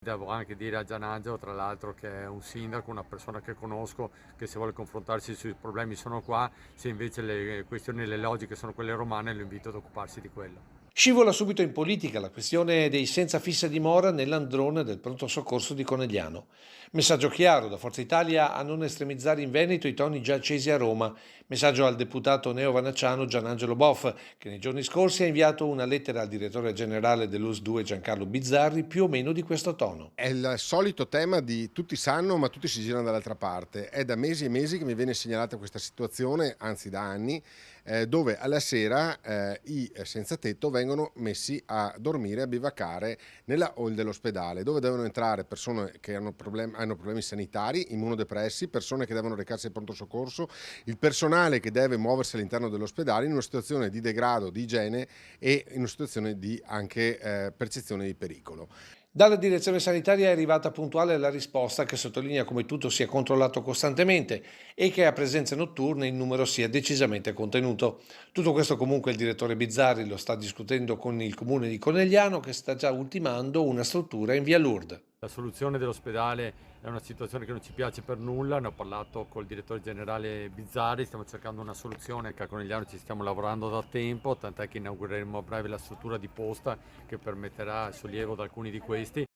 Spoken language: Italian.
Devo anche dire a Gianangelo, tra l'altro, che è un sindaco, una persona che conosco, che se vuole confrontarsi sui problemi sono qua, se invece le questioni, le logiche sono quelle romane, lo invito ad occuparsi di quello. Scivola subito in politica la questione dei senza fissa dimora nell'androne del pronto soccorso di Conegliano. Messaggio chiaro da Forza Italia a non estremizzare in Veneto i toni già accesi a Roma. Messaggio al deputato neo-vanacciano Gianangelo Boff, che nei giorni scorsi ha inviato una lettera al direttore generale dell'US 2 Giancarlo Bizzarri più o meno di questo tono. È il solito tema di tutti sanno, ma tutti si girano dall'altra parte. È da mesi e mesi che mi viene segnalata questa situazione, anzi da anni, dove alla sera i senza tetto vengono messi a dormire, a bivaccare nella hall dell'ospedale, dove devono entrare persone che hanno problemi sanitari, immunodepressi, persone che devono recarsi al pronto soccorso, il personale che deve muoversi all'interno dell'ospedale in una situazione di degrado, di igiene e in una situazione di anche percezione di pericolo. Dalla direzione sanitaria è arrivata puntuale la risposta che sottolinea come tutto sia controllato costantemente e che a presenze notturne il numero sia decisamente contenuto. Tutto questo comunque il direttore Bizzarri lo sta discutendo con il comune di Conegliano che sta già ultimando una struttura in via Lourdes. La soluzione dell'ospedale è una situazione che non ci piace per nulla, ne ho parlato col direttore generale Bizzarri, stiamo cercando una soluzione che a Conegliano ci stiamo lavorando da tempo, tant'è che inaugureremo a breve la struttura di posta che permetterà il sollievo da alcuni di questi,